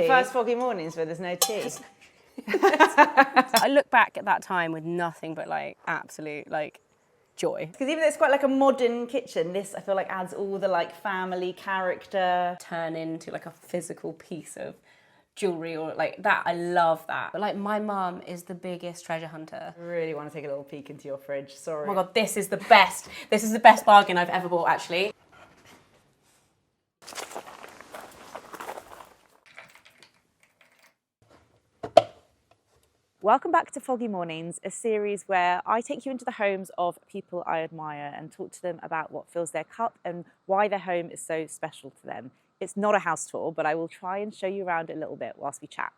first foggy mornings where there's no tea. I look back at that time with nothing but like absolute like joy. Because even though it's quite like a modern kitchen, this I feel like adds all the like family character. Turn into like a physical piece of jewellery or like that. I love that. But like my mum is the biggest treasure hunter. I really want to take a little peek into your fridge, sorry. Oh my God, this is the best. This is the best bargain I've ever bought actually. Welcome back to Foggy Mornings, a series where I take you into the homes of people I admire and talk to them about what fills their cup and why their home is so special to them. It's not a house tour, but I will try and show you around a little bit whilst we chat.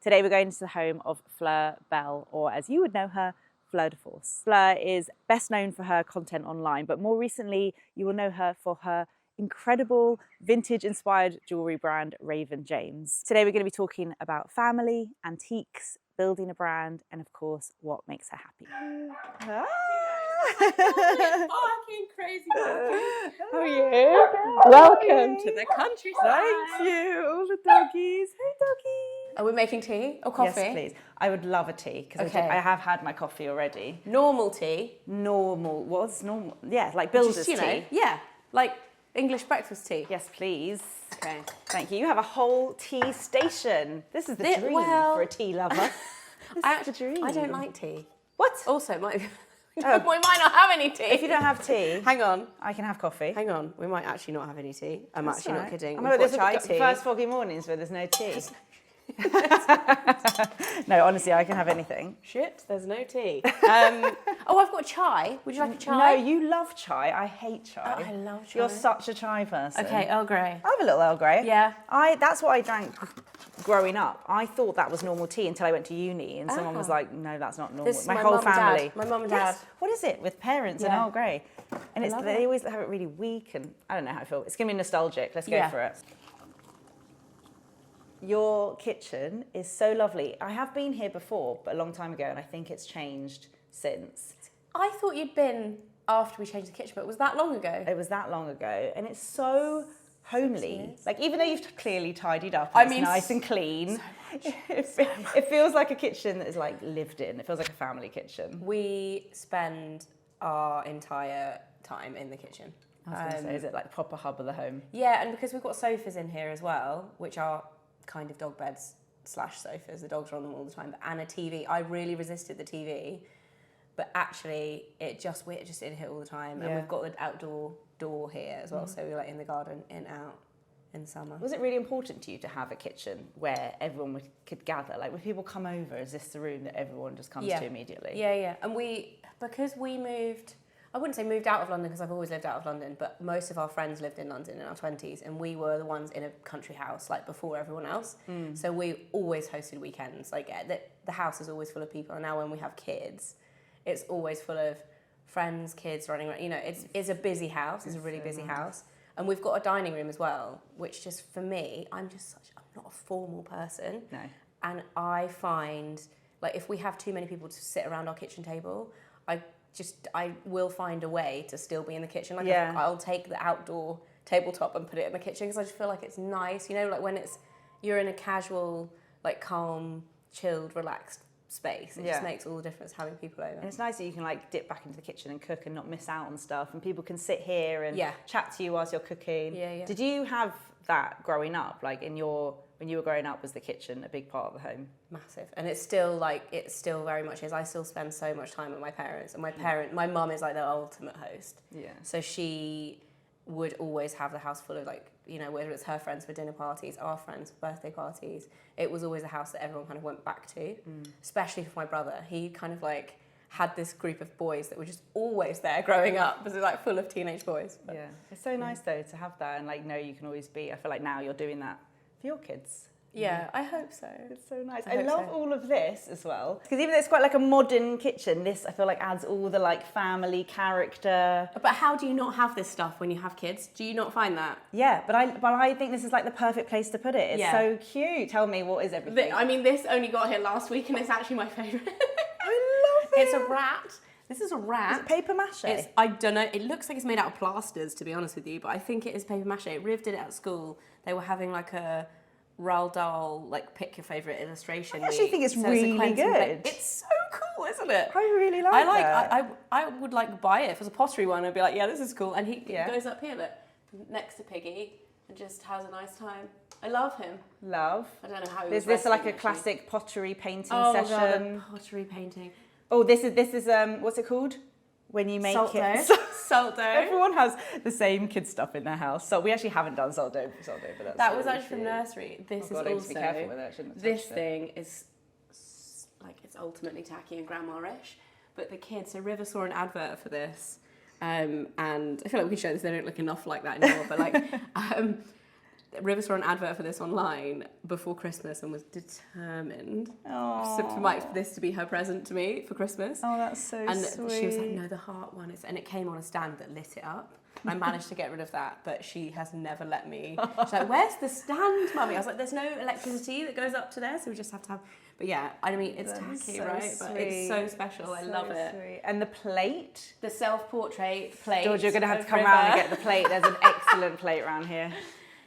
Today we're going into the home of Fleur Bell, or as you would know her, Fleur de Force. Fleur is best known for her content online, but more recently you will know her for her incredible vintage-inspired jewellery brand, Raven James. Today we're going to be talking about family, antiques, building a brand, and of course, what makes her happy. Fucking crazy. How are you? Welcome to the countryside. Thank you, all the doggies. Hey, doggies. Are we making tea or coffee? Yes, please. I would love a tea because Okay. I have had my coffee already. Normal tea. Normal. What's normal? Yeah, like builder's Just, you tea. know, yeah, like English breakfast tea. Yes, please. Okay. Thank you. You have a whole tea station. This is the dream for a tea lover. I don't like tea. What? Also, we might not have any tea. If you don't have tea, hang on. I can have coffee. Hang on, we might actually not have any tea. I'm That's actually all not right. kidding. I We've mean, got this chai is the tea. first foggy mornings where there's no tea. No, honestly, I can have anything. Shit, there's no tea. Oh, I've got chai. Would you like a chai? No, you love chai. I hate chai. Oh, I love chai. You're such a chai person. Okay, Earl Grey. I have a little Earl Grey. Yeah. That's what I drank growing up. I thought that was normal tea until I went to uni and someone was like, no, that's not normal. This is my my whole mum and family. dad. My mum and dad. Yes. What is it with parents and Yeah. Earl Grey? And love they it. always have it really weak and I don't know how I feel. It's going to be nostalgic. Let's go Yeah. for it. Your kitchen is so lovely. I have been here before, but a long time ago, and I think it's changed since. I thought you'd been after we changed the kitchen, but was that long ago? It was that long ago, and it's so homely. Like, even though you've clearly tidied up, I and it's mean, nice and clean, it feels like a kitchen that is like lived in. It feels like a family kitchen. We spend our entire time in the kitchen. I was going to say, is it like proper hub of the home? Yeah, and because we've got sofas in here as well, which are kind of dog beds / sofas. The dogs are on them all the time. And a TV. I really resisted the TV, but actually, we're just in here all the time. And we've got the outdoor door here as well, so we're like in the garden, in out in summer. Was it really important to you to have a kitchen where everyone could gather? Like, when people come over, is this the room that everyone just comes to immediately? Yeah. And because we moved, I wouldn't say moved out of London because I've always lived out of London, but most of our friends lived in London in our 20s and we were the ones in a country house like before everyone else. So we always hosted weekends. Like the house is always full of people, and now when we have kids, it's always full of friends, kids running around. You know, it's a busy house. It's a really busy house. And we've got a dining room as well, which just for me, I'm not a formal person. No. And I find like if we have too many people to sit around our kitchen table, I will find a way to still be in the kitchen. Like I'll take the outdoor tabletop and put it in the kitchen because I just feel like it's nice, you know, like when you're in a casual, like calm, chilled, relaxed space. It just makes all the difference having people over. And it's nice that you can like dip back into the kitchen and cook and not miss out on stuff, and people can sit here and chat to you whilst you're cooking. Yeah. Did you have that growing up? Like when you were growing up, was the kitchen a big part of the home? Massive. And it still very much is. I still spend so much time with my parents, and my mum is like the ultimate host. Yeah. So she would always have the house full of like, you know, whether it's her friends for dinner parties, our friends for birthday parties, it was always a house that everyone kind of went back to, especially for my brother. He kind of like had this group of boys that were just always there growing up because it was like full of teenage boys. But, it's so nice though to have that and like know you can always be. I feel like now you're doing that for your kids. Yeah, I hope so. It's so nice. I love all of this as well. Because even though it's quite like a modern kitchen, this I feel like adds all the like family character. But how do you not have this stuff when you have kids? Do you not find that? Yeah, but I think this is like the perfect place to put it. It's so cute. Tell me, what is everything? I mean, this only got here last week and it's actually my favourite. I love it. It's a rat. This is a rat. Is it paper mache? I don't know. It looks like it's made out of plasters, to be honest with you, but I think it is paper mache. Riv did it at school. They were having like a Roald Dahl, like pick your favourite illustration. I actually think it's really good. It's so cool, isn't it? I really like that. I would like buy it. If it was a pottery one, I'd be like, yeah, this is cool. And he goes up here, look, next to Piggy, and just has a nice time. I love him. Love. I don't know how he Is this like a classic pottery painting session? God, pottery painting. Oh, this is what's it called? When you make Salt it. dough. Salt dough. Everyone has the same kid stuff in their house. So we actually haven't done salt dough, but that was actually from nursery. This is I also. need to be careful with it. I shouldn't have this touched it. thing is like it's ultimately tacky and grandma-ish. But the kids, so River saw an advert for this, and I feel like we can show this. They don't look enough like that anymore. But like, River saw an advert for this online before Christmas and was determined for this to be her present to me for Christmas. Oh, that's so and sweet. she was like, no, the heart one is, and it came on a stand that lit it up. I managed to get rid of that, but she has never let me. She's like, where's the stand, mummy? I was like, there's no electricity that goes up to there, so we just have to have. But yeah, I mean, it's tacky, so right? But it's so special. I love it. Sweet. And the plate. The self-portrait plate. George, you're going to have to come River. round and get the plate. There's an excellent plate around here.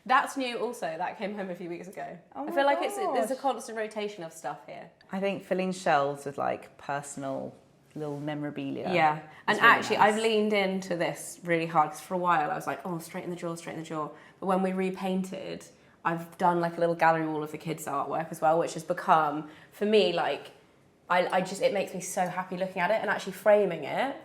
That's new also. That came home a few weeks ago. Oh I feel like gosh. there's a constant rotation of stuff here. I think filling shelves with like personal little memorabilia. Yeah. And really actually, nice. I've leaned into this really hard because for a while I was like, oh, straight in the jaw. But when we repainted, I've done like a little gallery wall of the kids' artwork as well, which has become, for me, like, it makes me so happy looking at it, and actually framing it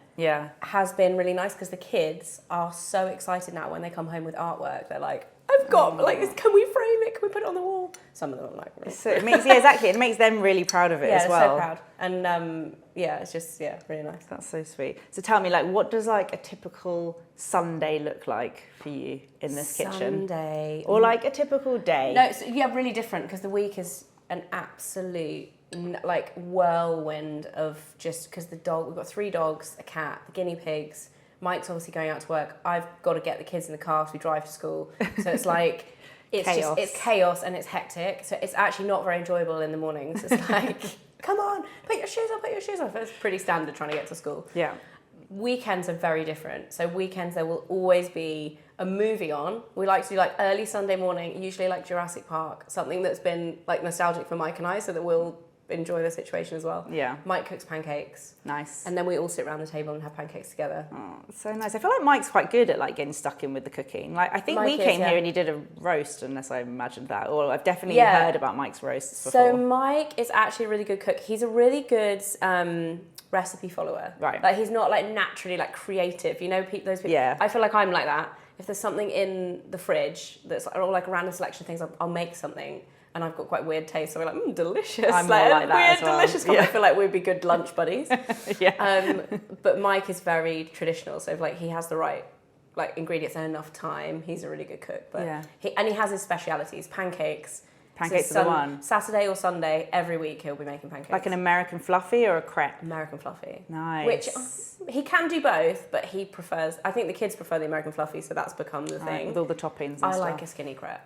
has been really nice because the kids are so excited now when they come home with artwork. They're like, I've got, like, can we frame it? Can we put it on the wall? Some of them are like, really. So it makes, exactly. It makes them really proud of it as well. Yeah, so proud. And it's just, really nice. That's so sweet. So tell me, like, what does like a typical Sunday look like for you in this kitchen? Sunday. Or like a typical day? No, it's, really different because the week is an absolute like whirlwind of just because we've got 3 dogs, a cat, the guinea pigs. Mike's obviously going out to work. I've got to get the kids in the car as we drive to school. So it's like, it's chaos and it's hectic. So it's actually not very enjoyable in the mornings. It's like, come on, put your shoes on. It's pretty standard trying to get to school. Yeah. Weekends are very different. So weekends there will always be a movie on. We like to do like early Sunday morning, usually like Jurassic Park, something that's been like nostalgic for Mike and I so that we'll enjoy the situation as well. Yeah. Mike cooks pancakes. Nice. And then we all sit around the table and have pancakes together. Oh, so nice. I feel like Mike's quite good at like getting stuck in with the cooking. Like I think Mike we came is, here and he did a roast, unless I imagined that. Or I've definitely heard about Mike's roasts before. So Mike is actually a really good cook. He's a really good recipe follower. Right. Like he's not like naturally like creative. You know, those people. Yeah. I feel like I'm like that. If there's something in the fridge that's or like a random selection of things, I'll make something. And I've got quite weird taste, so we're like, delicious. I'm more like that weird, as well. delicious. Yeah. I feel like we'd be good lunch buddies. Yeah. But Mike is very traditional, so if like he has the right like ingredients and enough time, he's a really good cook. But he has his specialities, pancakes. Pancakes are the one. Saturday or Sunday, every week he'll be making pancakes. Like an American fluffy or a crepe? American fluffy. Nice. Which he can do both, but he prefers. I think the kids prefer the American fluffy, so that's become the thing. With all the toppings and I stuff. like a skinny crepe.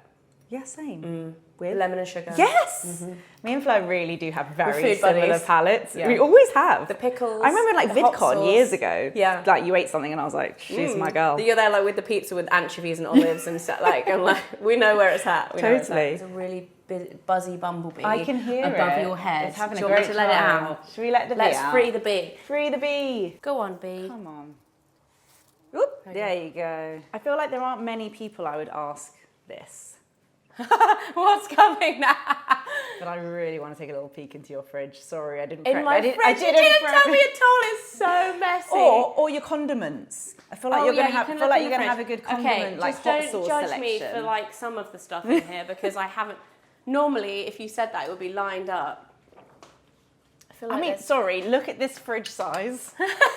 Yeah, same. With lemon and sugar. Yes! Mm-hmm. Me and Flo really do have very food similar buddies. palates. Yeah. We always have. The pickles. I remember like the hot VidCon sauce. years ago. Yeah. Like you ate something and I was like, she's my girl. You're there like with the pizza with anchovies and olives and stuff. Like, and like we know where it's at. Totally. It's a really buzzy bumblebee. I can hear above it. your head. It's having Do a you want great me to let it time. out? Should we let the bee Let's out? free the bee. Free the bee. Go on, bee. Come on. Oop, there you go. I feel like there aren't many people I would ask this. What's coming now? But I really want to take a little peek into your fridge. Sorry, I didn't. In my fridge, I you didn't tell me at all. It's so messy. Or your condiments. I feel like you're gonna have. I feel like you're gonna have a good condiment, okay, like just hot don't sauce judge selection. me for like some of the stuff in here because I haven't. Normally, if you said that, it would be lined up. I feel like sorry. Look at this fridge size.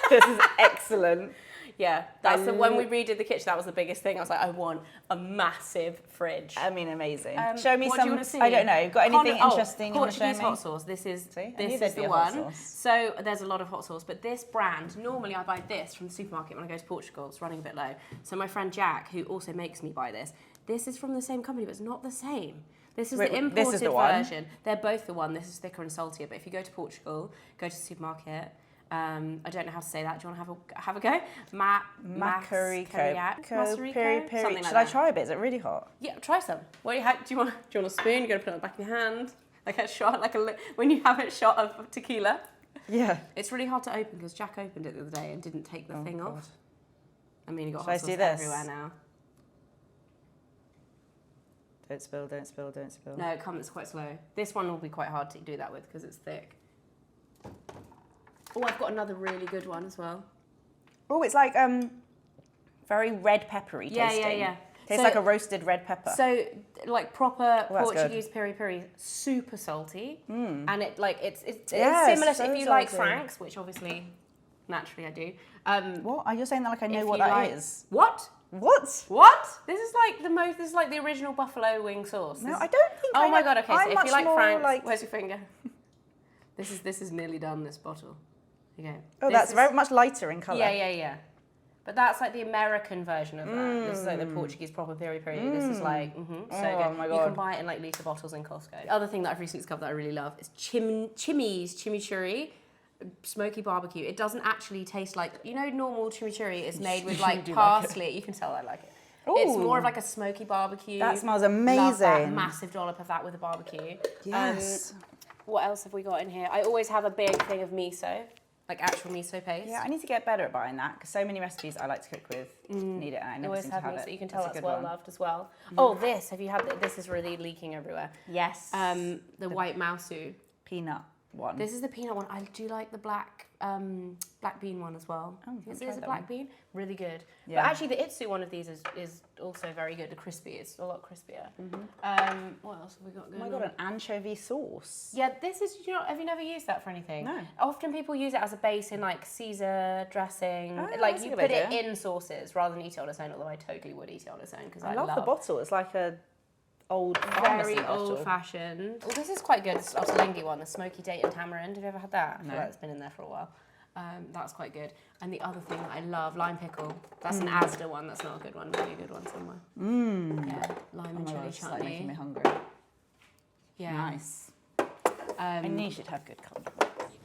This is excellent. Yeah, that's when we redid the kitchen. That was the biggest thing. I was like, I want a massive fridge. I mean, amazing. Show me what some. Do you want to see? I don't know. Got anything interesting you want to show Portuguese me? hot sauce. This is the the hot one. sauce. So there's a lot of hot sauce, but this brand normally I buy this from the supermarket when I go to Portugal. It's running a bit low. So my friend Jack, who also makes me buy this, this is from the same company, but it's not the same. This is the imported version. They're both the one. This is thicker and saltier. But if you go to Portugal, go to the supermarket. I don't know how to say that. Do you want to have a go? Macariko. Peri. Something like Should that. I try a bit? Is it really hot? Yeah, try some. What do you want a spoon? You're going to put it on the back of your hand? Like a shot, when you have a shot of tequila? Yeah. It's really hard to open because Jack opened it the other day and didn't take the thing off. I mean, you got Should I hot do sauce this? everywhere now. Don't spill, don't spill, don't spill. No, it comes quite slow. This one will be quite hard to do that with because it's thick. Oh, I've got another really good one as well. Oh, it's like very red peppery tasting. Yeah. Tastes like a roasted red pepper. So, like proper Portuguese good. peri, super salty, and it's Yeah, similar so to if you like salty. Franks, which obviously, naturally I do. What? Are you saying that like I know If what you that like- is? What? What? This is like the original buffalo wing sauce. No, I don't think. Oh my god! Okay, so I'm if much you like more Franks, where's your finger? This is nearly done. This bottle. Okay. Oh, that's very much lighter in colour. Yeah. But that's like the American version of that. This is like the Portuguese proper peri. This is like, so good. My You God. can buy it in like litre bottles in Costco. The other thing that I've recently discovered that I really love is chimichurri, smoky barbecue. It doesn't actually taste like, normal chimichurri is made with like Do you like parsley. You can tell I like it. Ooh. It's more of like a smoky barbecue. That smells Love that amazing. massive dollop of that with a barbecue. Yes. What else have we got in here? I always have a big thing of miso. Like actual miso paste. Yeah, I need to get better at buying that because so many recipes I like to cook with need it and I never always seem to have have miso. it. You can tell that's a good well one. loved as well. Oh, this. Have you had this? Is really leaking everywhere. Yes. The white mausu. Peanut one. This is the peanut one. I do like the black bean one as well. Oh, Is I'll it try a that black one. bean? Really good. Yeah. But actually, the itsu one of these is also very good. The crispy, it's a lot crispier. What else have we got Oh going my on? god, an anchovy sauce. Yeah, this is, have you never used that for anything? No. Often people use it as a base in like Caesar dressing. Oh, like that's a you good put it idea. in sauces rather than eat it on its own, although I totally would eat it on its own because I love the bottle. It's like a old pharmacy very bottle. old fashioned. Oh, this is quite good. It's Ottolenghi one, the smoky date and tamarind. Have you ever had that? I feel No. like it's been in there for a while. That's quite good. And the other thing that I love, lime pickle. That's an Asda one. That's not a good one. Maybe a good one somewhere. Yeah, lime and Oh my chili god, it's like chutney. making me hungry. Yeah. Nice. I knew you should have good condiments.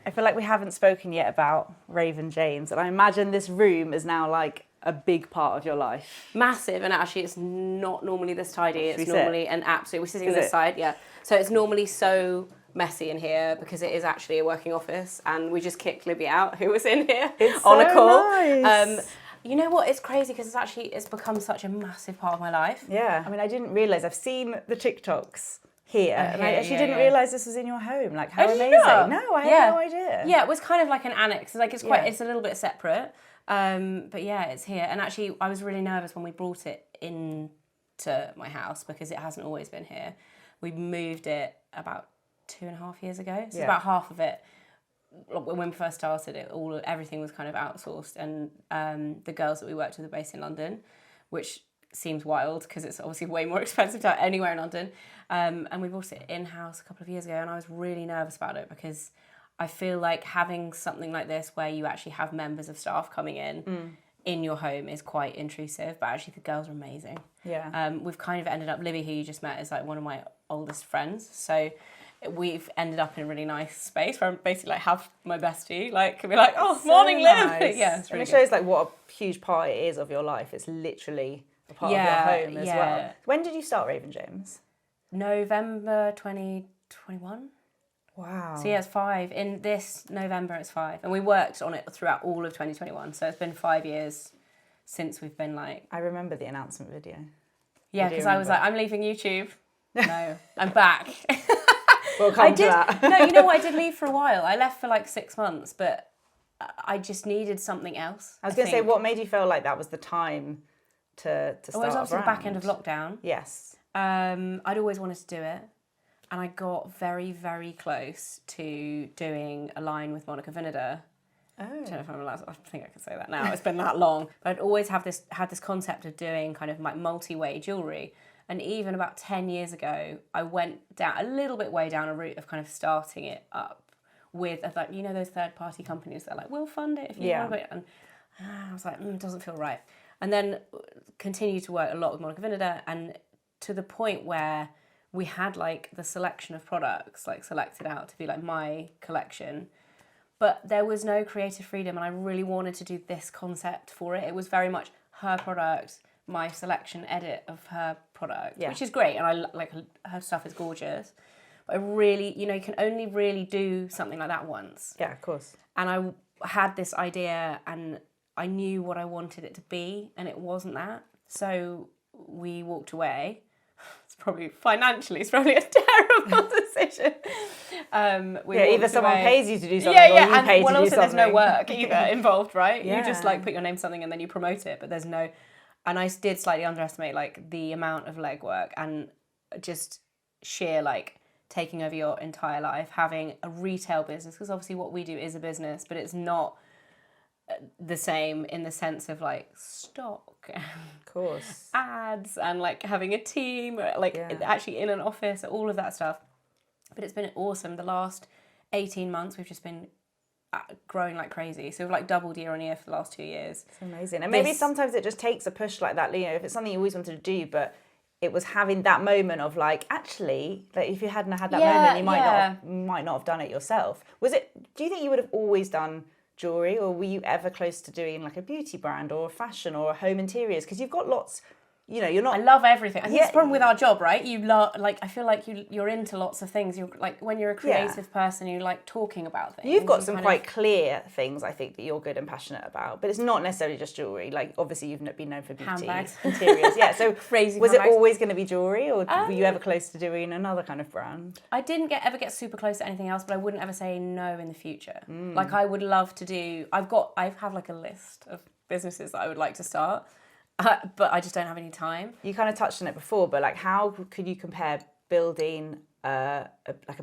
I feel like we haven't spoken yet about Raven James, and I imagine this room is now like a big part of your life. Massive, and actually it's not normally this tidy. It's we sit? normally an absolute. We're sitting Is this it? side, yeah. So it's normally so messy in here because it is actually a working office, and we just kicked Libby out, who was in here It's on a so call. nice. You know what? It's crazy because it's become such a massive part of my life. Yeah, I mean, I didn't realise. I've seen the TikToks here, and I here, actually yeah, didn't yeah. realise this was in your home. Like, how Oh, did you amazing! not? No, I Yeah. had no idea. Yeah, it was kind of like an annex. Like it's quite, Yeah. it's a little bit separate. But yeah, it's here. And actually, I was really nervous when we brought it into my house because it hasn't always been here. We moved it about 2.5 years ago. So Yeah. about half of it, when we first started it, everything was kind of outsourced. And the girls that we worked with are based in London, which seems wild because it's obviously way more expensive to have anywhere in London. And we bought it in-house a couple of years ago, and I was really nervous about it because I feel like having something like this where you actually have members of staff coming in your home is quite intrusive, but actually the girls are amazing. Yeah. We've kind of ended up, Libby, who you just met, is like one of my oldest friends. So we've ended up in a really nice space where I'm basically like have my bestie, like can be like, oh, So morning, Liv. nice. Yeah, it's really and it good. shows like what a huge part it is of your life. It's literally a part of your home as well. When did you start Raven James? November 2021. Wow. So yeah, it's 5. In this November, it's 5. And we worked on it throughout all of 2021. So it's been 5 years since we've been like... I remember the announcement video. Yeah, do because I was like, remember. I'm leaving YouTube. No, I'm back. We'll come to that. No, you know what? I did leave for a while. I left for like 6 months, but I just needed something else. I was going to say, think. what made you feel like that was the time to start Well, it was obviously the back brand? end of lockdown. Yes. I'd always wanted to do it. And I got very, very close to doing a line with Monica Vinader. Oh. I don't know if I'm allowed. I think I can say that now. It's been that long, but I'd always had this concept of doing kind of like multi-way jewellery. And even about 10 years ago, I went down a little bit way down a route of kind of starting it up with like, you know, those third-party companies that are like, we'll fund it if you want it. And I was like, it doesn't feel right. And then continued to work a lot with Monica Vinader, and to the point where we had like the selection of products like selected out to be like my collection, but there was no creative freedom, and I really wanted to do this concept for it. It was very much her product, my selection edit of her product, which is great, and I like her stuff is gorgeous. But I really, you can only really do something like that once. Yeah, of course. And I had this idea, and I knew what I wanted it to be, and it wasn't that. So we walked away. It's probably a terrible decision. Either someone pays you to do something, or you pay to do something. There's no work either involved, right? You just like put your name to something and then you promote it, but there's no. And I did slightly underestimate like the amount of legwork and just sheer like taking over your entire life, having a retail business, because obviously what we do is a business, but it's not the same in the sense of like stock and of course ads and like having a team, like actually in an office, all of that stuff. But it's been awesome. The last 18 months we've just been growing like crazy, so we've like doubled year on year for the last 2 years. It's amazing. And maybe sometimes it just takes a push like that, if it's something you always wanted to do, but it was having that moment of like, actually, like if you hadn't had that moment, you might not have done it yourself. Do you think you would have always done jewellery, or were you ever close to doing like a beauty brand or a fashion or a home interiors? Because you've got lots, you're not... I love everything. I think it's the problem with our job, right? You love, like, I feel like you're into lots of things. You're like, when you're a creative person, you like talking about things. You've got some quite clear things, I think, that you're good and passionate about, but it's not necessarily just jewellery. Like, obviously, you've been known for beauty. Handbags. Interiors. Yeah, so crazy was handbags. it always going to be jewellery, or were you ever close to doing another kind of brand? I didn't ever get super close to anything else, but I wouldn't ever say no in the future. Like, I would love to do... I have like a list of businesses that I would like to start. But I just don't have any time. You kind of touched on it before, but like, how could you compare building a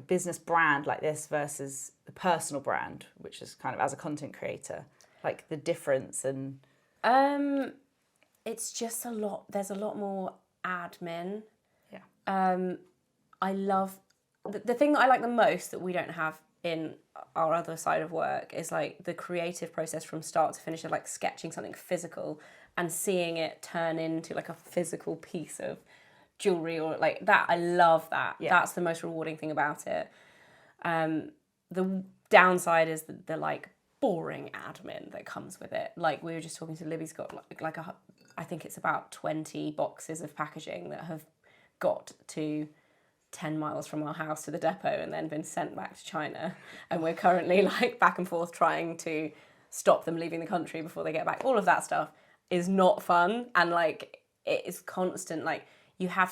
business brand like this versus a personal brand, which is kind of as a content creator, like the difference? And it's just a lot. There's a lot more admin. Yeah. I love the thing that I like the most that we don't have in our other side of work is like the creative process from start to finish of like sketching something physical and seeing it turn into like a physical piece of jewellery or like that. I love that. Yeah. That's the most rewarding thing about it. The downside is the like boring admin that comes with it. Like we were just talking to Libby's got like I think it's about 20 boxes of packaging that have got to 10 miles from our house to the depot and then been sent back to China. And we're currently like back and forth trying to stop them leaving the country before they get back. All of that stuff is not fun, and like it is constant. Like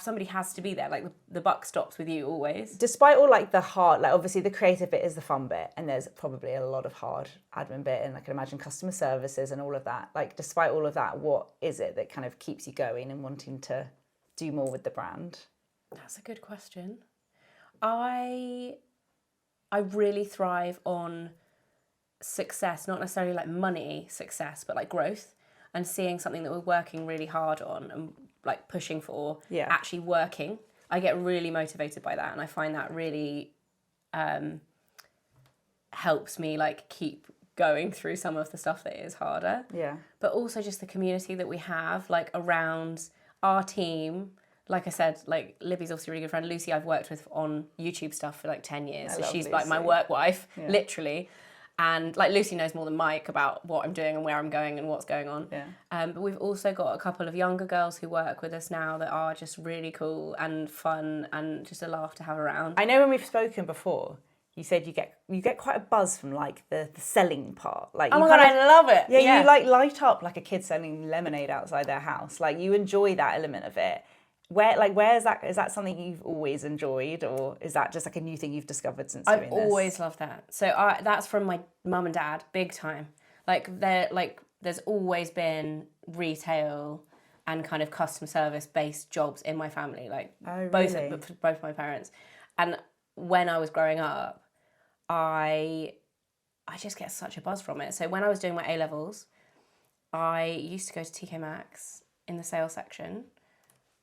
somebody has to be there. Like the buck stops with you always. Despite all like the hard, like obviously the creative bit is the fun bit, and there's probably a lot of hard admin bit, and I can imagine customer services and all of that. Like despite all of that, what is it that kind of keeps you going and wanting to do more with the brand? That's a good question. I really thrive on success, not necessarily like money success, but like growth. And seeing something that we're working really hard on and like pushing for actually working. I get really motivated by that, and I find that really helps me like keep going through some of the stuff that is harder. Yeah. But also just the community that we have like around our team. Like I said, like Libby's obviously a really good friend. Lucy I've worked with on YouTube stuff for like 10 years. So she's like my work wife, literally. And like Lucy knows more than Mike about what I'm doing and where I'm going and what's going on. Yeah. But we've also got a couple of younger girls who work with us now that are just really cool and fun and just a laugh to have around. I know when we've spoken before, you said you get quite a buzz from like the selling part. Like oh my God, I love it. Yeah, you like light up like a kid selling lemonade outside their house. Like you enjoy that element of it. Where is that? Is that something you've always enjoyed, or is that just like a new thing you've discovered since doing this? I've always loved that. So that's from my mum and dad, big time. There's always been retail and kind of customer service based jobs in my family. Like both my parents. And when I was growing up, I just get such a buzz from it. So when I was doing my A-levels, I used to go to TK Maxx in the sales section,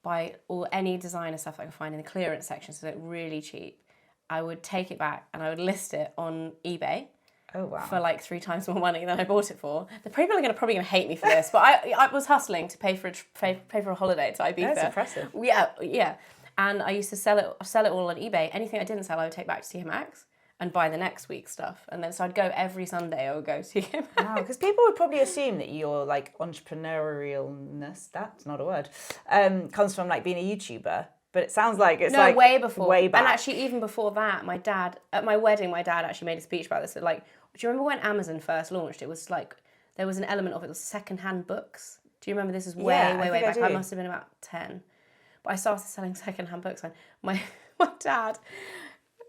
buy any designer stuff I could find in the clearance section, so they're really cheap. I would take it back and I would list it on eBay. Oh wow! For like 3 times more money than I bought it for. The people are probably gonna hate me for this, but I was hustling to pay for a holiday to Ibiza. That's impressive. Yeah. And I used to sell it all on eBay. Anything I didn't sell, I would take back to TK Maxx and buy the next week's stuff. And then so I'd go every Sunday. I would go to TK Maxx. Wow, because people would probably assume that your like entrepreneurialness, that's not a word, comes from like being a YouTuber. But it sounds like it's like way before. Way back. And actually, even before that, my dad, at my wedding, my dad actually made a speech about this. Like, do you remember when Amazon first launched? It was like, there was an element of it was secondhand books. Do you remember this is way back? I must have been about 10. But I started selling secondhand books and my dad,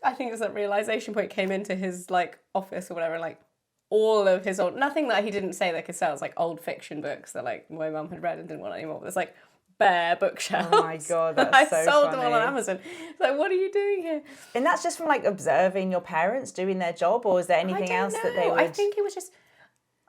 I think it was that realization point, came into his like office or whatever, like all of his old, nothing that he didn't say they could sell. It's like old fiction books that like my mum had read and didn't want anymore. But it's like bare bookshelves. Oh my God, that's I so sold funny. them all on Amazon. It's like, what are you doing here? And that's just from like observing your parents doing their job, or is there anything else that they would... I think it was just,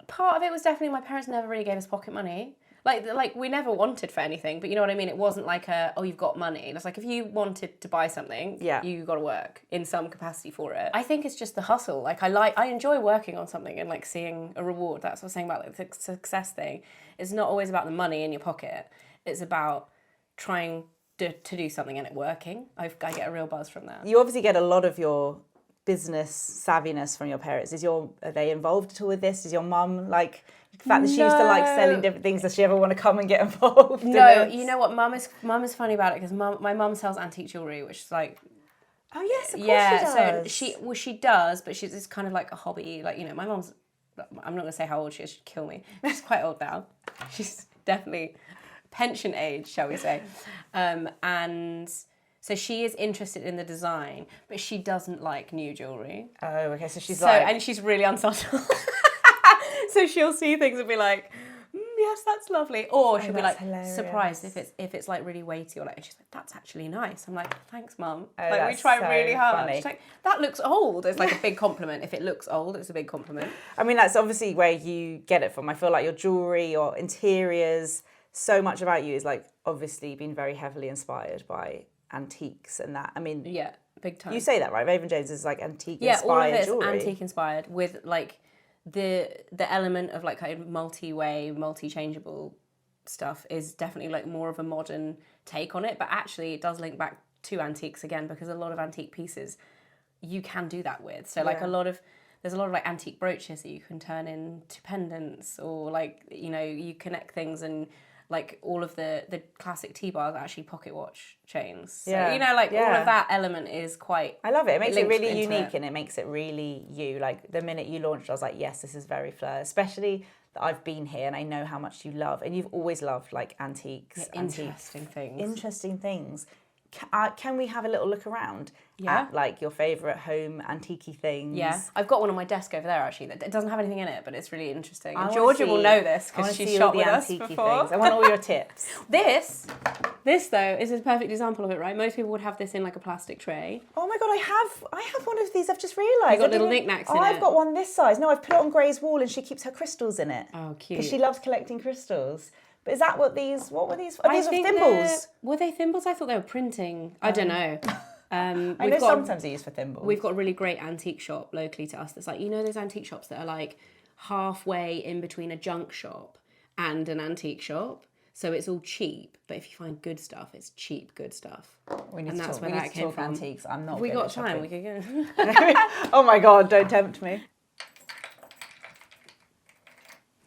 part of it was definitely my parents never really gave us pocket money. Like we never wanted for anything, but you know what I mean? It wasn't like you've got money. It's like if you wanted to buy something, you got to work in some capacity for it. I think it's just the hustle. Like I enjoy working on something and like seeing a reward. That's what I was saying about like, the success thing. It's not always about the money in your pocket. It's about trying to do something and it working. I get a real buzz from that. You obviously get a lot of your business savviness from your parents. Are they involved at all with this? Is your mum like... The fact that she used to like selling different things, does she ever want to come and get involved? No, you know what? Mum is funny about it because my mum sells antique jewellery, which is like, oh yes, of course she does. So she does, but it's kind of like a hobby. Like, you know, my mum's, I'm not gonna say how old she is. She'd kill me. She's quite old now. She's definitely pension age, shall we say? And so she is interested in the design, but she doesn't like new jewellery. Oh, okay. So she's like, and she's really unsubtle. So she'll see things and be like, yes, that's lovely. Or she'll be like surprised if it's like really weighty or like, and she's like, that's actually nice. I'm like, thanks, Mum. Oh, like we try really hard. Funny. She's like, that looks old. It's like a big compliment. If it looks old, it's a big compliment. I mean, that's obviously where you get it from. I feel like your jewellery, your interiors, so much about you is like obviously been very heavily inspired by antiques and that. I mean, yeah, big time. You say that, right? Raven James is like antique inspired. Yeah, all of it's jewellery. Antique inspired with like the element of like kind of multi-way, multi-changeable stuff is definitely like more of a modern take on it, but actually it does link back to antiques again because a lot of antique pieces you can do that with. So like there's a lot of like antique brooches that you can turn into pendants, or like, you know, you connect things, and like all of the classic T-bars are actually pocket watch chains. So, you know, like all of that element is quite... I love it. It makes it really unique and it makes it really you. Like the minute you launched, I was like, yes, this is very Fleur. Especially that I've been here and I know how much you love. And you've always loved like antiques. Yeah, interesting things. Interesting things. Can we have a little look around at like your favourite home antique-y things? Yeah, I've got one on my desk over there actually that doesn't have anything in it, but it's really interesting. And Georgia will know this because she's shopped with us before. Things. I want all your tips. This though is a perfect example of it, right? Most people would have this in like a plastic tray. Oh my God, I have one of these. I've just realised. You've got little knickknacks in it. I've got one this size. No, I've put it on Gray's wall and she keeps her crystals in it. Oh, cute. Because she loves collecting crystals. But is that what were these? Are these thimbles? Were they thimbles? I thought they were printing. I don't know. I know sometimes they're used for thimbles. We've got a really great antique shop locally to us that's like, you know, those antique shops that are like halfway in between a junk shop and an antique shop. So it's all cheap, but if you find good stuff, it's cheap, good stuff. We need to talk antiques. I'm not. If we got time, we could go. Oh my God, don't tempt me.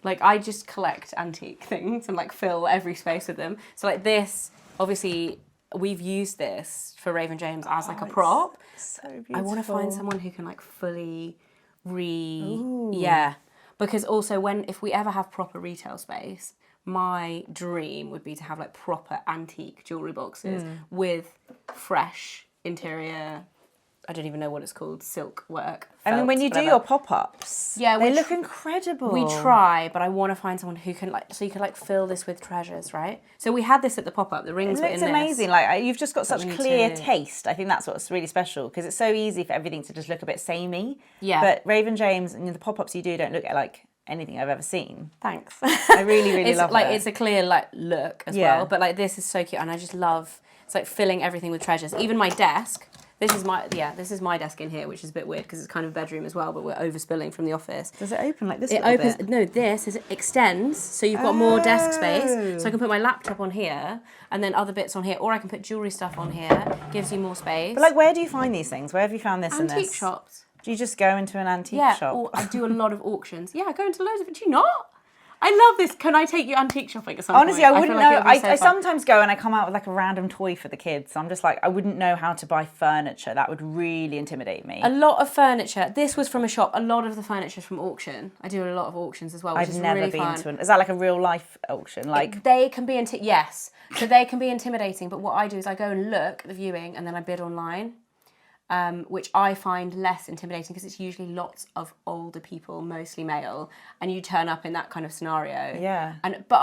Like, I just collect antique things and, like, fill every space with them. So, like, this, obviously, we've used this for Raven James as, like, a prop. So beautiful. I want to find someone who can, like, fully Yeah. Because also, if we ever have proper retail space, my dream would be to have, like, proper antique jewellery boxes with fresh interior... I don't even know what it's called, silk work. I mean, when you do your pop-ups, they look incredible. We try, but I want to find someone who can, like, so you can, like, fill this with treasures, right? So we had this at the pop-up, the rings were in this. It looks amazing. Like, you've just got such clear taste. I think that's what's really special, because it's so easy for everything to just look a bit samey. Yeah. But Raven James and the pop-ups you do don't look like anything I've ever seen. Thanks. I really love it. It's a clear, like, look as well. But, like, this is so cute, and I just love, it's like filling everything with treasures. Even my desk... This is my desk in here, which is a bit weird because it's kind of a bedroom as well, but we're overspilling from the office. Does it open like this? It opens. Bit? No, it extends, so you've got more desk space. So I can put my laptop on here, and then other bits on here, or I can put jewellery stuff on here. Gives you more space. But like, where do you find these things? Where have you found this? Antique shops. Do you just go into an antique shop? Or I do a lot of auctions. Yeah, I go into loads of it. Do you not? I love this. Can I take you antique shopping at some Honestly, point? I wouldn't know. I sometimes go and I come out with like a random toy for the kids. So I'm just like, I wouldn't know how to buy furniture. That would really intimidate me. A lot of furniture. This was from a shop. A lot of the furniture is from auction. I do a lot of auctions as well, which is really fun. I've never been to. Is that like a real life auction? Like they can be yes. So they can be intimidating. But what I do is I go and look at the viewing and then I bid online. Which I find less intimidating because it's usually lots of older people, mostly male, and you turn up in that kind of scenario. Yeah. But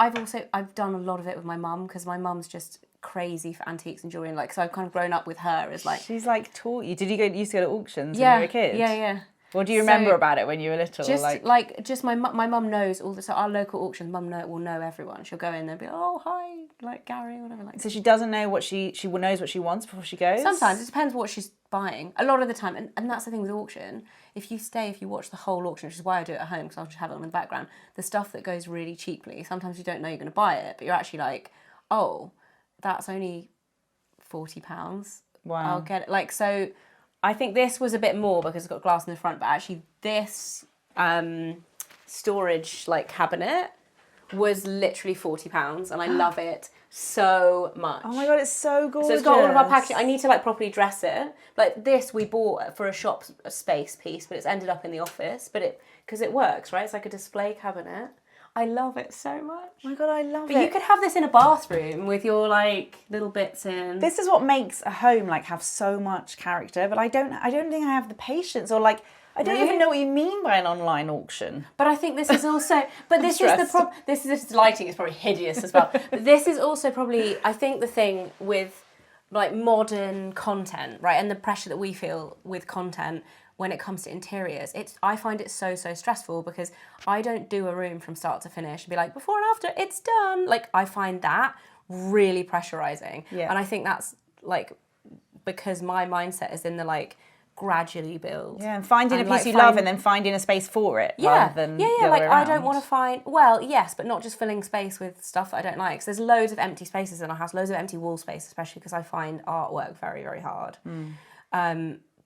I've done a lot of it with my mum because my mum's just crazy for antiques and jewellery, and like so I've kind of grown up with her as like. She's like taught you. Did you used to go to auctions when you were a kid? Yeah. What do you remember about it when you were little? Just my mum knows all the so our local auctions. Mum will know everyone. She'll go in there and be like, oh hi, like Gary or whatever. Like. So she doesn't know what she knows what she wants before she goes. Sometimes it depends what she's buying. A lot of the time, and that's the thing with auction. If you watch the whole auction, which is why I do it at home because I'll just have it on in the background. The stuff that goes really cheaply. Sometimes you don't know you're going to buy it, but you're actually like, oh, that's only £40. Wow. I'll get it. Like so. I think this was a bit more because it's got glass in the front, but actually this storage like cabinet was literally £40 and I love it so much. Oh my god, it's so gorgeous. So it's got all of our packaging. I need to like properly dress it. Like this we bought for a shop space piece, but it's ended up in the office, but because it works, right? It's like a display cabinet. I love it so much. Oh my god, I love it. But you could have this in a bathroom with your like little bits in. This is what makes a home like have so much character, but I don't think I have the patience or like I don't even know what you mean by an online auction. But I think this is also this is the problem. This lighting is probably hideous as well. But this is also probably I think the thing with like modern content, right? And the pressure that we feel with content when it comes to interiors, I find it so stressful because I don't do a room from start to finish and be like before and after it's done. Like I find that really pressurizing, and I think that's like because my mindset is in the like gradually build. Yeah, and finding a piece you love and then finding a space for it. Rather than the other like way I don't around. want to find yes, but not just filling space with stuff that I don't like. So there's loads of empty spaces in our house, loads of empty wall space, especially because I find artwork very hard.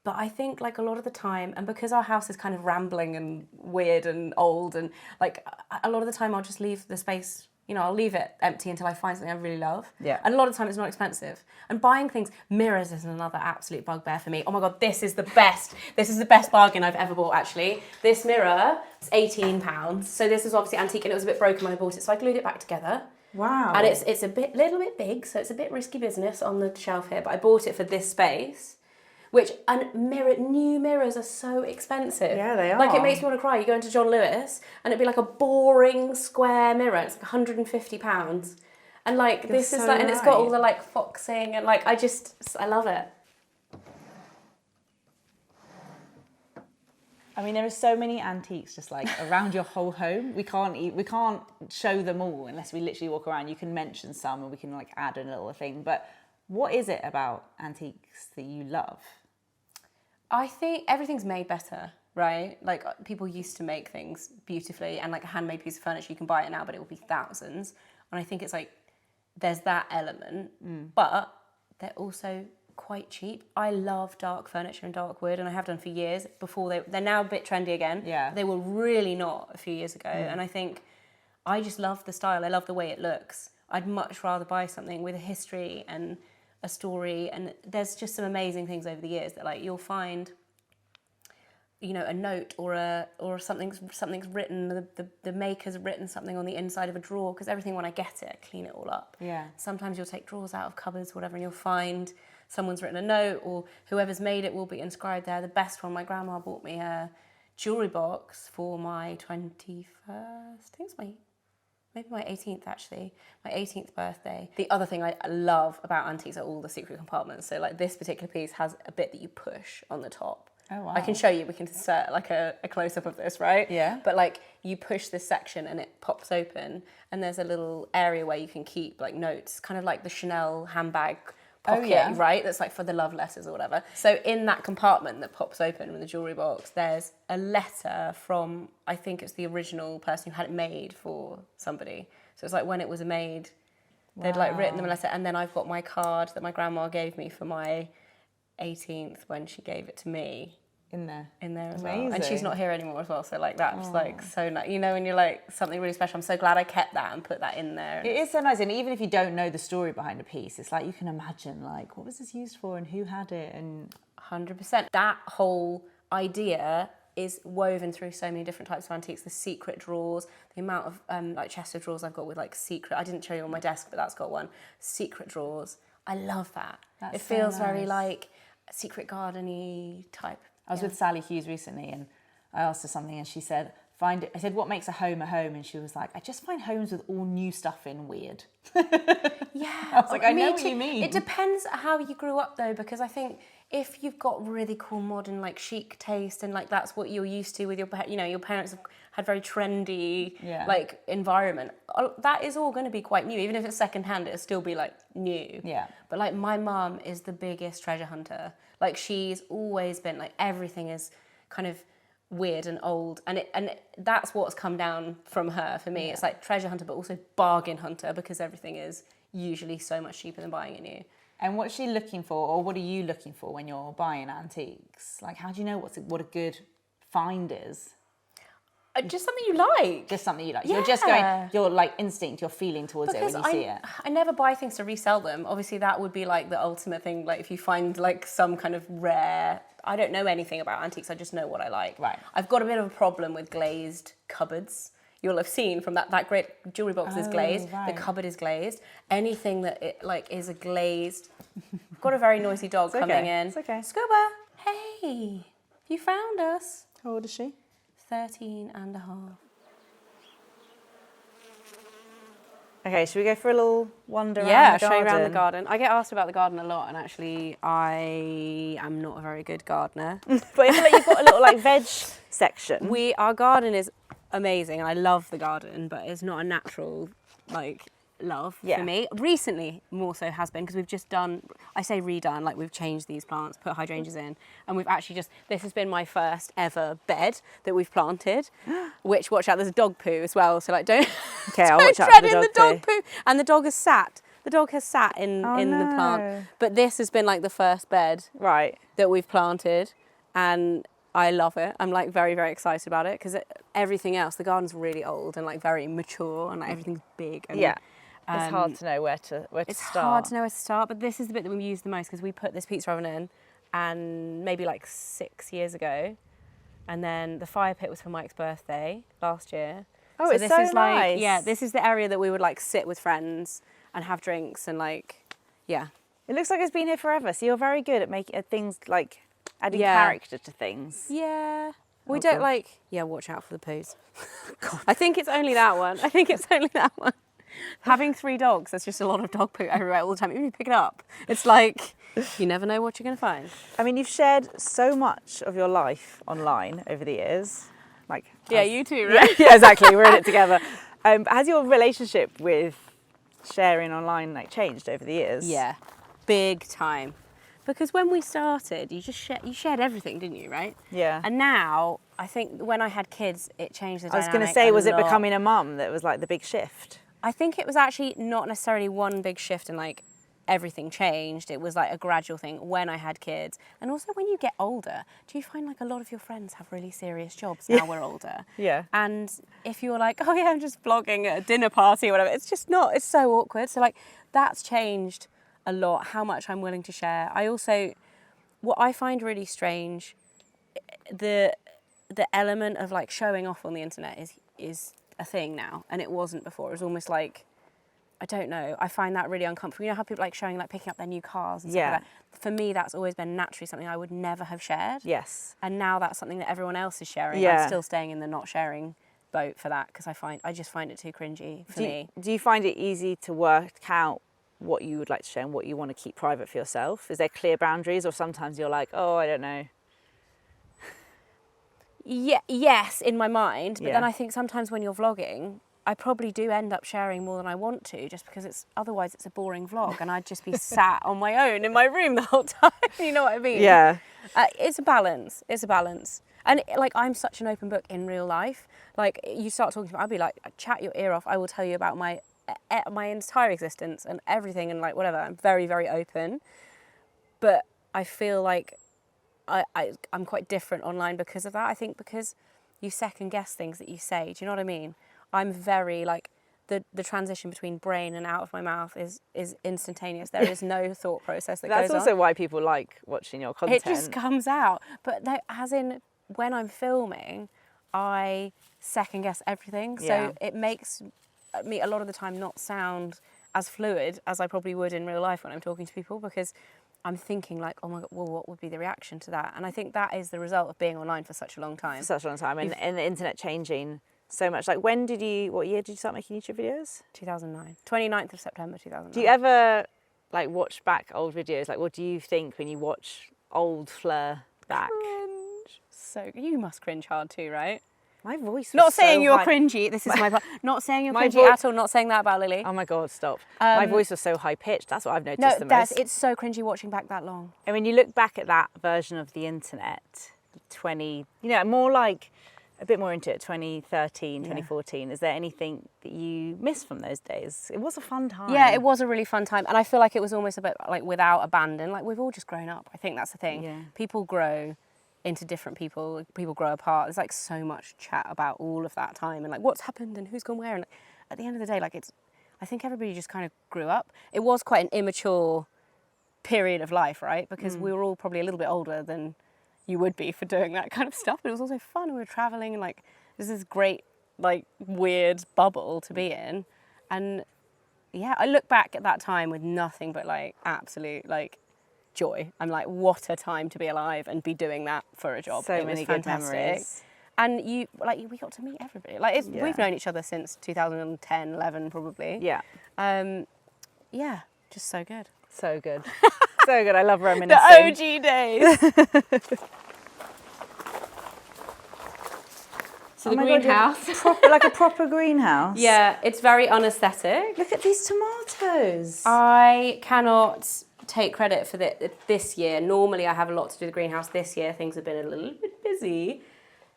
But I think like a lot of the time, and because our house is kind of rambling and weird and old, and like a lot of the time I'll just leave the space, I'll leave it empty until I find something I really love. Yeah. And a lot of the time it's not expensive. And buying things, mirrors is another absolute bugbear for me. Oh my God, this is the best. This is the best bargain I've ever bought actually. This mirror is £18. So this is obviously antique and it was a bit broken when I bought it. So I glued it back together. Wow. And it's little bit big, so it's a bit risky business on the shelf here, but I bought it for this space. New mirrors are so expensive. Yeah, they are. Like it makes me want to cry. You go into John Lewis and it'd be like a boring square mirror. It's like £150. And like this is like, and it's got all the like foxing and like I love it. I mean, there are so many antiques just like around your whole home. We can't show them all unless we literally walk around. You can mention some and we can like add a little thing. But what is it about antiques that you love? I think everything's made better, right? Like people used to make things beautifully and like a handmade piece of furniture, you can buy it now, but it will be thousands. And I think it's like, there's that element, but they're also quite cheap. I love dark furniture and dark wood, and I have done for years before they're now a bit trendy again. Yeah. They were really not a few years ago. And I think I just love the style. I love the way it looks. I'd much rather buy something with a history and a story, and there's just some amazing things over the years that like you'll find a note or something's written, the maker's written something on the inside of a drawer, because everything when I get it I clean it all up. Yeah. Sometimes you'll take drawers out of cupboards or whatever and you'll find someone's written a note or whoever's made it will be inscribed there. The best one, my grandma bought me a jewellery box for my 21st, I think it's maybe my 18th actually, my 18th birthday. The other thing I love about antiques are all the secret compartments. So like this particular piece has a bit that you push on the top. Oh wow. I can show you, we can insert like a close-up of this, right? Yeah. But like you push this section and it pops open and there's a little area where you can keep like notes, kind of like the Chanel handbag pocket, right? That's like for the love letters or whatever. So in that compartment that pops open with the jewellery box, there's a letter from, I think it's the original person who had it made for somebody. So it's like when it was made, they'd like written them a letter, and then I've got my card that my grandma gave me for my 18th when she gave it to me. In there as well. And she's not here anymore as well, so like that's like so nice. You know, when you're like something really special. I'm so glad I kept that and put that in there. It is so nice, and even if you don't know the story behind a piece, it's like you can imagine like what was this used for and who had it, and 100%. That whole idea is woven through so many different types of antiques. The secret drawers, the amount of like chest of drawers I've got with like secret. I didn't show you on my desk, but that's got one. Secret drawers. I love that. It feels very like secret garden-y type. I was with Sally Hughes recently, and I asked her something, and she said, "Find it." I said, "What makes a home?" And she was like, "I just find homes with all new stuff in weird." Yeah, I was like, I know what you mean. It depends how you grew up though, because I think if you've got really cool modern like chic taste and like that's what you're used to with your your parents have had very trendy like environment, that is all going to be quite new. Even if it's secondhand, it'll still be like new. Yeah. But like my mum is the biggest treasure hunter. Like she's always been like everything is kind of weird and old, and that's what's come down from her for me. Yeah. It's like treasure hunter, but also bargain hunter, because everything is usually so much cheaper than buying it new. And what's she looking for, or what are you looking for when you're buying antiques? Like, how do you know what a good find is? Just something you like. Just something you like. Yeah. You're just going, your like instinct, you're feeling towards it when you see it. I never buy things to resell them. Obviously, that would be like the ultimate thing. Like if you find like some kind of rare, I don't know anything about antiques. I just know what I like. Right. I've got a bit of a problem with glazed cupboards. You'll have seen from that great jewellery box is glazed. Right. The cupboard is glazed. Anything that it like is a glazed. I've got a very noisy dog coming in. It's okay. Scuba, hey, you found us. How old is she? 13 and a half. Okay, should we go for a little wander around the Yeah, garden? show you around the garden. I get asked about the garden a lot, and actually I am not a very good gardener. But I feel like you've got a little like veg section. Our garden is amazing, and I love the garden, but it's not a natural like love for me. Recently, more so has been, because we've just done, I say redone, like we've changed these plants, put hydrangeas in, and we've actually this has been my first ever bed that we've planted, which, watch out, there's a dog poo as well, so like don't, I'll don't watch out tread for the in the dog dog poo. And the dog has sat in the plant, but this has been like the first bed that we've planted, and I love it. I'm like very, very excited about it, because everything else, the garden's really old and like very mature, and like everything's big. And, it's hard to know where to start. It's hard to know where to start, but this is the bit that we use the most, because we put this pizza oven in, and maybe like 6 years ago, and then the fire pit was for Mike's birthday last year. Oh, so it's this so is nice. Like, this is the area that we would like sit with friends and have drinks and like, It looks like it's been here forever. So you're very good at making things like adding character to things. Yeah. We don't like. Yeah, watch out for the poos. I think it's only that one. Having 3 dogs, there's just a lot of dog poo everywhere all the time. Even if you pick it up, it's like you never know what you're going to find. I mean, you've shared so much of your life online over the years. Like, you too, right? Yeah, exactly. We're in it together. Has your relationship with sharing online like changed over the years? Yeah, big time. Because when we started, you shared everything, didn't you? Right? Yeah. And now, I think when I had kids, it changed the dynamic. I was going to say, was it becoming a mum that was like the big shift? I think it was actually not necessarily one big shift and like everything changed. It was like a gradual thing when I had kids. And also when you get older, do you find like a lot of your friends have really serious jobs now we're older? Yeah. And if you're like, oh yeah, I'm just vlogging at a dinner party or whatever, it's just not, it's so awkward. So like that's changed a lot, how much I'm willing to share. I also, what I find really strange, the element of like showing off on the internet is a thing now, and it wasn't before. It was almost like, I don't know, I find that really uncomfortable. You know how people like showing, like picking up their new cars and stuff like that? For me, that's always been naturally something I would never have shared. Yes. And now that's something that everyone else is sharing. I'm still staying in the not sharing boat for that, because I just find it too cringy for me. Do you find it easy to work out what you would like to share and what you want to keep private for yourself? Is there clear boundaries, or sometimes you're like, oh, I don't know? Yes, in my mind, but then I think sometimes when you're vlogging, I probably do end up sharing more than I want to, just because otherwise it's a boring vlog and I'd just be sat on my own in my room the whole time. You know what I mean? Yeah. It's a balance. It's a balance. And like, I'm such an open book in real life. Like, you start talking to me, I'll be like, chat your ear off. I will tell you about my entire existence and everything and like whatever. I'm very, very open. But I feel like I'm quite different online because of that. I think because you second guess things that you say. Do you know what I mean? I'm very like, the transition between brain and out of my mouth is instantaneous. There is no thought process that goes on. That's also why people like watching your content. It just comes out. But as in, when I'm filming, I second guess everything. Yeah. So it makes me a lot of the time not sound as fluid as I probably would in real life when I'm talking to people, because I'm thinking like, oh my God, well, what would be the reaction to that? And I think that is the result of being online for such a long time. For such a long time. And the internet changing so much. Like, what year did you start making YouTube videos? 2009. 29th of September 2009. Do you ever like watch back old videos? Like, what do you think when you watch old Fleur back? Cringe. So you must cringe hard too, right? My voice was Not saying so you're high. cringy. This is my part. Not saying you're My cringy at all. Not saying that about Lily. Oh my God, stop. My voice was so high pitched. That's what I've noticed No, the most. it's so cringy watching back that long. And when you look back at that version of the internet, more like a bit more into it, 2013, 2014, is there anything that you miss from those days? It was a fun time. Yeah, it was a really fun time. And I feel like it was almost a bit like without abandon. Like, we've all just grown up. I think that's the thing. Yeah. People grow into different people. People grow apart. There's like so much chat about all of that time and like what's happened and who's gone where. And at the end of the day, like, I think everybody just kind of grew up. It was quite an immature period of life, right? Because we were all probably a little bit older than you would be for doing that kind of stuff, but it was also fun. We were traveling and like, there's this great, like, weird bubble to be in. And yeah, I look back at that time with nothing but like absolute like joy. I'm like, what a time to be alive and be doing that for a job. So many good memories. And we got to meet everybody. Like, we've known each other since 2010, 11 probably. Yeah. Yeah, just so good. So good. So good. I love reminiscing. The OG days. So the greenhouse. Like a proper greenhouse. Yeah, it's very unaesthetic. Look at these tomatoes. I cannot take credit for this year. Normally I have a lot to do with the greenhouse. This year things have been a little bit busy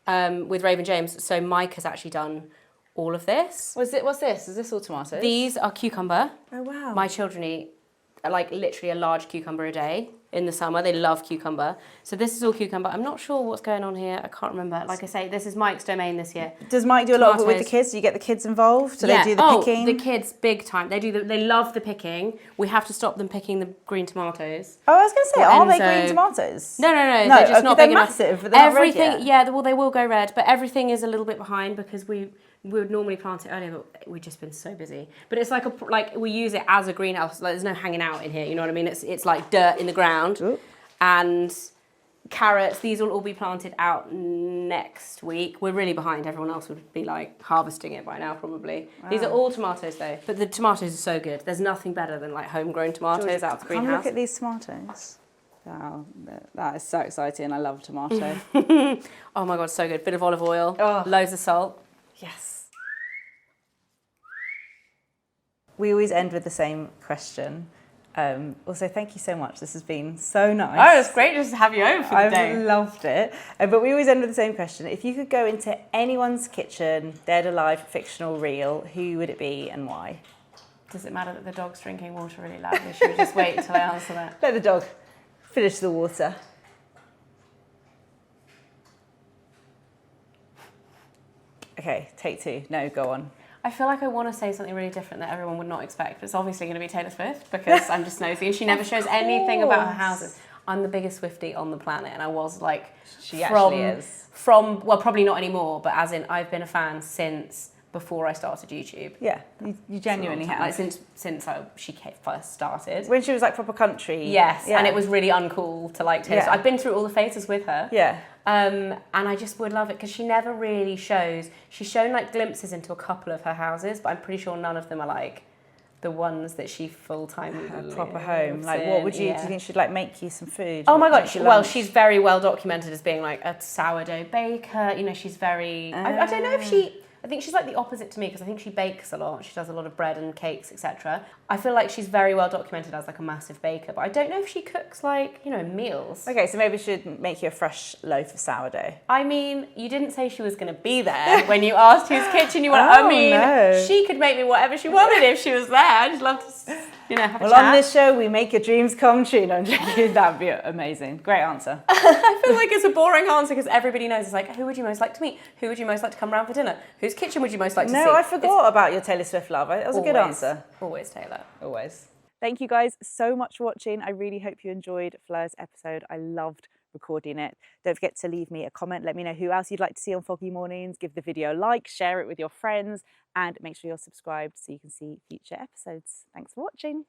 with Raven James. So Mike has actually done all of this. What's this? Is this all tomatoes? These are cucumber. Oh, wow. My children eat like literally a large cucumber a day in the summer. They love cucumber. So this is all cucumber. I'm not sure what's going on here. I can't remember. Like I say, this is Mike's domain this year. Does Mike do a lot of it with the kids? Do you get the kids involved? Do they do the picking? The kids, big time. They love the picking. We have to stop them picking the green tomatoes. Oh, I was going to say, are they green tomatoes? No, they're just not big enough. Massive, but they're everything, not red yet. well, they will go red, but everything is a little bit behind because we would normally plant it earlier, but we've just been so busy. But it's like we use it as a greenhouse. Like, there's no hanging out in here. You know what I mean? It's like dirt in the ground. Ooh. And carrots. These will all be planted out next week. We're really behind. Everyone else would be like harvesting it by now, probably. Wow. These are all tomatoes though. But the tomatoes are so good. There's nothing better than like homegrown tomatoes out of the greenhouse. Come look at these tomatoes. Wow, that is so exciting. I love tomato. Oh my God, so good. Bit of olive oil, loads of salt. Yes. We always end with the same question. Also, thank you so much. This has been so nice. Oh, it's great just to have you over for the day. I've loved it. But we always end with the same question. If you could go into anyone's kitchen, dead, alive, fictional, real, who would it be and why? Does it matter that the dog's drinking water really loudly? Should we just wait until I answer that? Let the dog finish the water. Okay, take two. No, go on. I feel like I want to say something really different that everyone would not expect, but it's obviously going to be Taylor Swift because I'm just nosy and she never shows anything about her houses. I'm the biggest Swiftie on the planet, and I was like, actually is. Well, probably not anymore, but as in I've been a fan since before I started YouTube. Yeah, you genuinely have. Like since she first started. When she was like proper country. Yes, yeah. And it was really uncool to like Taylor. Yeah. So I've been through all the phases with her. Yeah. And I just would love it because she never really shows. She's shown like glimpses into a couple of her houses, but I'm pretty sure none of them are like the ones that she full-time her proper home. Like, what would you do? You think she'd like make you some food? Oh my God! She's very well documented as being like a sourdough baker. You know, she's very. I don't know if she. I think she's like the opposite to me because I think she bakes a lot. She does a lot of bread and cakes, etc. I feel like she's very well documented as like a massive baker, but I don't know if she cooks like, you know, meals. Okay, so maybe we should make you a fresh loaf of sourdough. I mean, you didn't say she was going to be there when you asked whose kitchen you want. I mean, no. She could make me whatever she wanted if she was there. I'd just love to, you know, have a Well, chat. on this show, we make your dreams come true. No, I'm joking. That'd be amazing. Great answer. I feel like it's a boring answer because everybody knows. It's like, who would you most like to meet? Who would you most like to come round for dinner? Whose kitchen would you most like to see? No, I forgot about your Taylor Swift love. That was a good answer. Always Taylor. Always. Thank you guys so much for watching. I really hope you enjoyed Fleur's episode. I loved recording it. Don't forget to leave me a comment. Let me know who else you'd like to see on Foggy Mornings. Give the video a like, share it with your friends, and make sure you're subscribed so you can see future episodes. Thanks for watching.